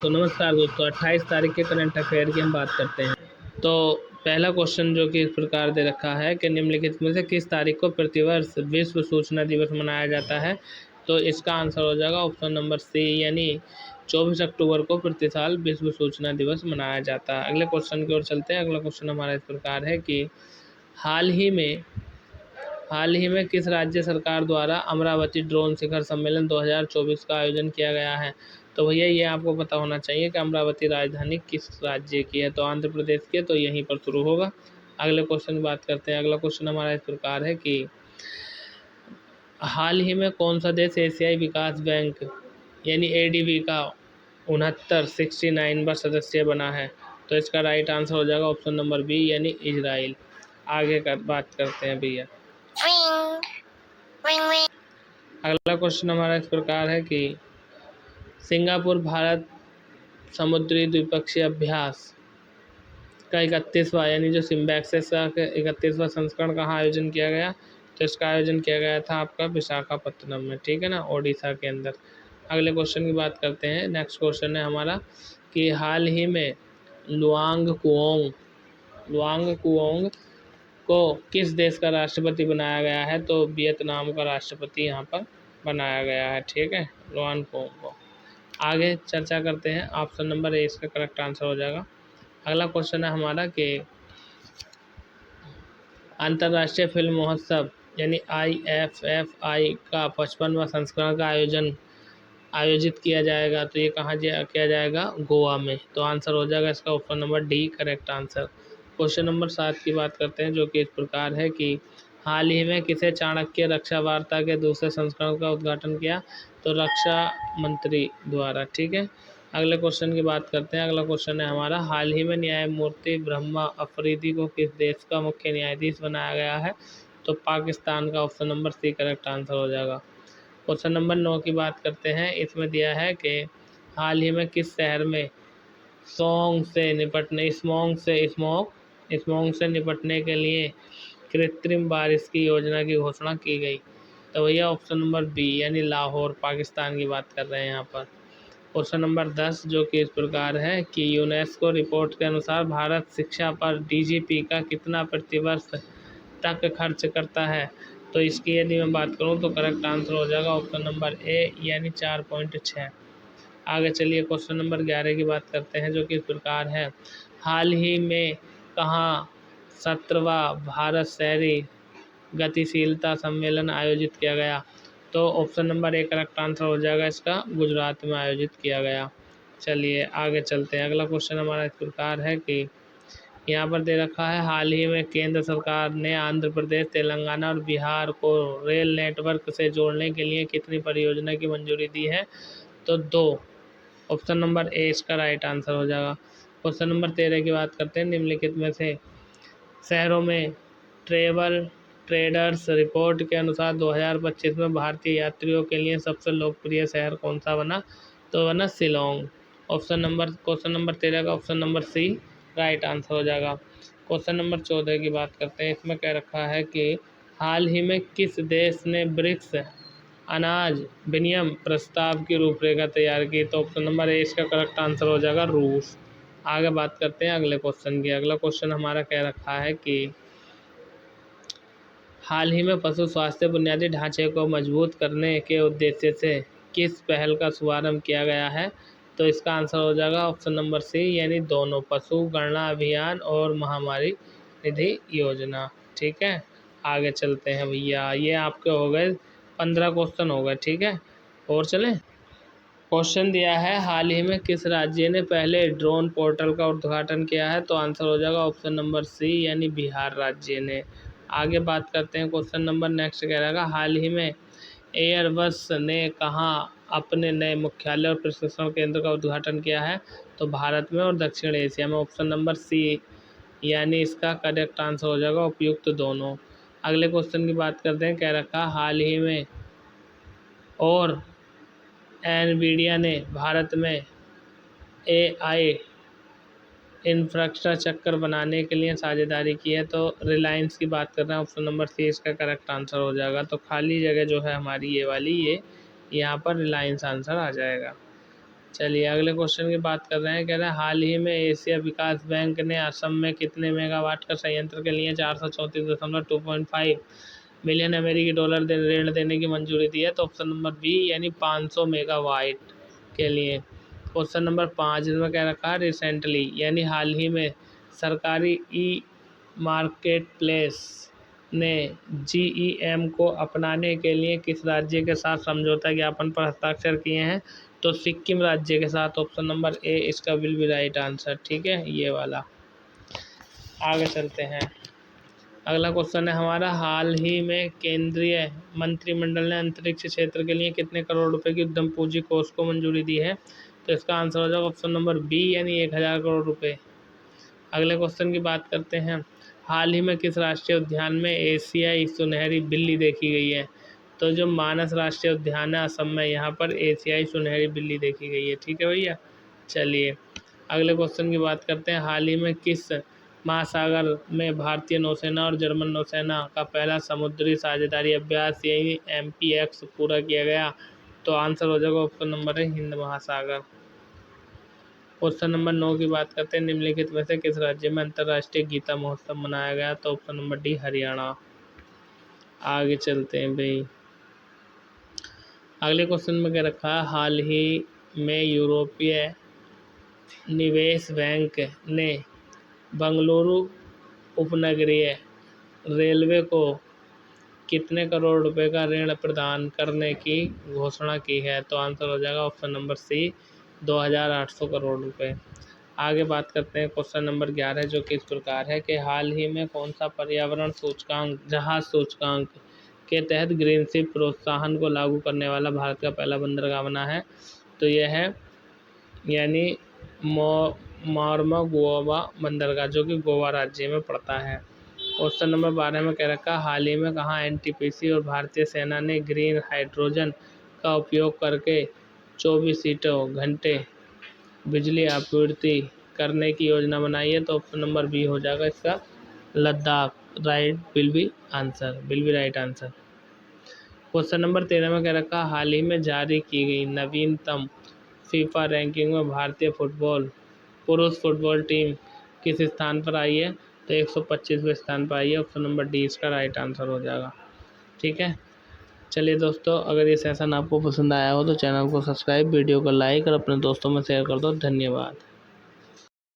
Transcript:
तो नमस्कार दोस्तों, 28 तारीख के करंट अफेयर की हम बात करते हैं। तो पहला क्वेश्चन जो कि इस प्रकार दे रखा है कि निम्नलिखित में से किस तारीख को प्रतिवर्ष विश्व सूचना दिवस मनाया जाता है। तो इसका आंसर हो जाएगा ऑप्शन नंबर सी, यानी 24 अक्टूबर को प्रति साल विश्व सूचना दिवस मनाया जाता है। अगले क्वेश्चन की ओर चलते हैं। अगला क्वेश्चन हमारा इस प्रकार है कि हाल ही में किस राज्य सरकार द्वारा अमरावती ड्रोन शिखर सम्मेलन 2024 का आयोजन किया गया है। तो भैया ये आपको पता होना चाहिए कि अमरावती राजधानी किस राज्य की है। तो आंध्र प्रदेश की है, तो यहीं पर शुरू होगा। अगले क्वेश्चन की बात करते हैं। अगला क्वेश्चन हमारा इस प्रकार है कि हाल ही में कौन सा देश एशियाई विकास बैंक यानी एडीबी का 69वां सदस्य बना है। तो इसका राइट आंसर हो जाएगा ऑप्शन नंबर बी, यानी इजराइल। आगे का बात करते हैं भैया। अगला क्वेश्चन हमारा इस प्रकार है कि सिंगापुर भारत समुद्री द्विपक्षीय अभ्यास का 31वां यानी जो सिम्बैक्सेस का 31वां संस्करण कहाँ आयोजन किया गया। तो इसका आयोजन किया गया था आपका विशाखापत्तनम में, ठीक है ना, ओडिशा के अंदर। अगले क्वेश्चन की बात करते हैं। नेक्स्ट क्वेश्चन है हमारा कि हाल ही में लुआंग कुओंग को किस देश का राष्ट्रपति बनाया गया है। तो वियतनाम का राष्ट्रपति यहाँ पर बनाया गया है, ठीक है, लुआंग कुओंग को। आगे चर्चा करते हैं। ऑप्शन नंबर ए इसका करेक्ट आंसर हो जाएगा। अगला क्वेश्चन है हमारा कि अंतर्राष्ट्रीय फिल्म महोत्सव यानी IFFI का 55वां संस्करण का आयोजित किया जाएगा। तो ये कहाँ किया जाएगा, गोवा में। तो आंसर हो जाएगा इसका option number D correct answer. Question number 7 की बात करते हैं, जो कि इस प्रकार है कि हाल ही में किसे चाणक्य रक्षा वार्ता के दूसरे संस्करण का उद्घाटन किया। तो रक्षा मंत्री द्वारा, ठीक है। अगले क्वेश्चन की बात करते हैं। अगला क्वेश्चन है हमारा हाल ही में न्यायमूर्ति ब्रह्मा अफरीदी को किस देश का मुख्य न्यायाधीश बनाया गया है। तो पाकिस्तान का option number C correct answer हो जाएगा। क्वेश्चन नंबर 9 की बात करते हैं। इसमें दिया है कि हाल ही में किस शहर में स्मॉग से निपटने के लिए कृत्रिम बारिश की योजना की घोषणा की गई। तो भैया ऑप्शन नंबर बी, यानी लाहौर, पाकिस्तान की बात कर रहे हैं यहाँ पर। क्वेश्चन नंबर 10 जो कि इस प्रकार है कि यूनेस्को रिपोर्ट के अनुसार भारत शिक्षा पर DGP का कितना प्रतिवर्ष तक खर्च करता है। तो इसकी यदि मैं बात करूं तो करेक्ट आंसर हो जाएगा ऑप्शन नंबर ए, यानी 4.6। आगे चलिए क्वेश्चन नंबर 11 की बात करते हैं, जो कि इस प्रकार है हाल ही में कहाँ 17वां भारत शहरी गतिशीलता सम्मेलन आयोजित किया गया। तो option number A correct answer हो जाएगा इसका, गुजरात में आयोजित किया गया। चलिए आगे चलते हैं। अगला क्वेश्चन हमारा इस प्रकार है कि यहाँ पर दे रखा है हाल ही में केंद्र सरकार ने आंध्र प्रदेश, तेलंगाना और बिहार को रेल नेटवर्क से जोड़ने के लिए कितनी परियोजना की मंजूरी दी है। तो 2। ऑप्शन नंबर ए इसका राइट आंसर हो जाएगा। क्वेश्चन नंबर 13 की बात करते हैं। निम्नलिखित में से शहरों में ट्रेवल ट्रेडर्स रिपोर्ट के अनुसार 2025 में भारतीय यात्रियों के लिए सबसे लोकप्रिय शहर कौन सा बना। तो बना शिलोंग। क्वेश्चन नंबर 13 का option number C right answer हो जाएगा। क्वेश्चन नंबर 14 की बात करते हैं। इसमें कह रखा है कि हाल ही में किस देश ने ब्रिक्स अनाज विनिमय प्रस्ताव की रूपरेखा तैयार की। तो ऑप्शन नंबर ए इसका करेक्ट आंसर हो जाएगा, रूस। आगे बात करते हैं अगले क्वेश्चन की। अगला क्वेश्चन हमारा कह रखा है कि हाल ही में पशु स्वास्थ्य बुनियादी ढांचे को मजबूत करने के उद्देश्य से किस पहल का शुभारंभ किया गया है। तो इसका आंसर हो जाएगा ऑप्शन नंबर सी, यानी दोनों, पशु गणना अभियान और महामारी निधि योजना, ठीक है। आगे चलते हैं भैया, ये आपके हो गए 15 क्वेश्चन हो गए, ठीक है। और चलें। क्वेश्चन दिया है हाल ही में किस राज्य ने पहले ड्रोन पोर्टल का उद्घाटन किया है। तो आंसर हो जाएगा ऑप्शन नंबर सी, यानी बिहार राज्य ने। आगे बात करते हैं। क्वेश्चन नंबर नेक्स्ट कह रहेगा हाल ही में एयरबस ने कहाँ अपने नए मुख्यालय और प्रशिक्षण केंद्र का उद्घाटन किया है। तो भारत में और दक्षिण एशिया में। ऑप्शन नंबर सी, यानी इसका करेक्ट आंसर हो जाएगा उपयुक्त दोनों। अगले क्वेश्चन की बात करते हैं। कह रखा हाल ही में और एनवीडिया ने भारत में AI इंफ्रास्ट्रक्चर बनाने के लिए साझेदारी की है। तो रिलायंस की बात कर रहे हैं। ऑप्शन नंबर सी इसका करेक्ट आंसर हो जाएगा। तो खाली जगह जो है हमारी ये वाली, ये यहाँ पर रिलायंस आंसर आ जाएगा। चलिए अगले क्वेश्चन की बात कर रहे हैं। कह रहे हैं हाल ही में एशिया विकास बैंक ने असम में कितने मेगावाट का संयंत्र के लिए 434.2.5 मिलियन अमेरिकी डॉलर ऋण देने की मंजूरी दी है? तो ऑप्शन नंबर बी यानी 500 मेगावाट के लिए। क्वेश्चन नंबर 5 इसमें कह रखा है रिसेंटली यानी हाल ही में सरकारी ई मार्केट प्लेस ने GeM को अपनाने के लिए किस राज्य के साथ समझौता ज्ञापन पर हस्ताक्षर किए हैं? तो सिक्किम राज्य के साथ। ऑप्शन नंबर ए इसका विल बी राइट आंसर। ठीक है, ये वाला। आगे चलते हैं। अगला क्वेश्चन है हमारा, हाल ही में केंद्रीय मंत्रिमंडल ने अंतरिक्ष क्षेत्र के लिए कितने करोड़ रुपए की उद्यम पूंजी कोष को मंजूरी दी है? तो इसका आंसर हो जाएगा ऑप्शन नंबर बी यानी 1000 करोड़ रुपए। अगले क्वेश्चन की बात करते हैं। हाल ही में किस राष्ट्रीय उद्यान में एशियाई सुनहरी बिल्ली देखी गई है? तो जो मानस राष्ट्रीय उद्यान है असम में, यहाँ पर एशियाई सुनहरी बिल्ली देखी गई है। ठीक है भैया। चलिए अगले क्वेश्चन की बात करते हैं। हाल ही में किस महासागर में भारतीय नौसेना और जर्मन नौसेना का पहला समुद्री साझेदारी अभ्यास यानी MPX पूरा किया गया? तो आंसर हो जाएगा ऑप्शन नंबर है हिंद महासागर। क्वेश्चन नंबर 9 की बात करते हैं। निम्नलिखित में से किस राज्य में अंतर्राष्ट्रीय गीता महोत्सव मनाया गया? तो ऑप्शन नंबर डी हरियाणा। आगे चलते हैं भाई। अगले क्वेश्चन में क्या रखा है, हाल ही में यूरोपीय निवेश बैंक ने बंगलुरु उपनगरीय रेलवे को कितने करोड़ रुपए का ऋण प्रदान करने की घोषणा की है? तो आंसर हो जाएगा ऑप्शन नंबर सी 2800 करोड़ रुपए। आगे बात करते हैं क्वेश्चन नंबर 11 जो कि इस प्रकार है कि हाल ही में कौन सा पर्यावरण सूचकांक जहाज सूचकांक के तहत ग्रीनशिप प्रोत्साहन को लागू करने वाला भारत का पहला बंदरगाह बना है? तो यह है यानी मोर्मुगाओ बंदरगाह जो कि गोवा राज्य में पड़ता है। क्वेश्चन नंबर 12 में कह रखा हाल ही में कहाँ NTPC और भारतीय सेना ने ग्रीन हाइड्रोजन का उपयोग करके 24 घंटे बिजली आपूर्ति करने की योजना बनाई है? तो ऑप्शन नंबर बी हो जाएगा इसका Ladakh. Will be right answer. Question number 13 में कह रखा हाल ही में जारी की गई नवीनतम फीफा रैंकिंग में भारतीय पुरुष फुटबॉल टीम किस स्थान पर आई है? तो 125वें स्थान पर आई है। ऑप्शन नंबर डी इसका राइट आंसर हो जाएगा। ठीक है। चलिए दोस्तों, अगर ये सेशन आपको पसंद आया हो तो चैनल को सब्सक्राइब, वीडियो को लाइक और अपने दोस्तों में शेयर कर दो। धन्यवाद।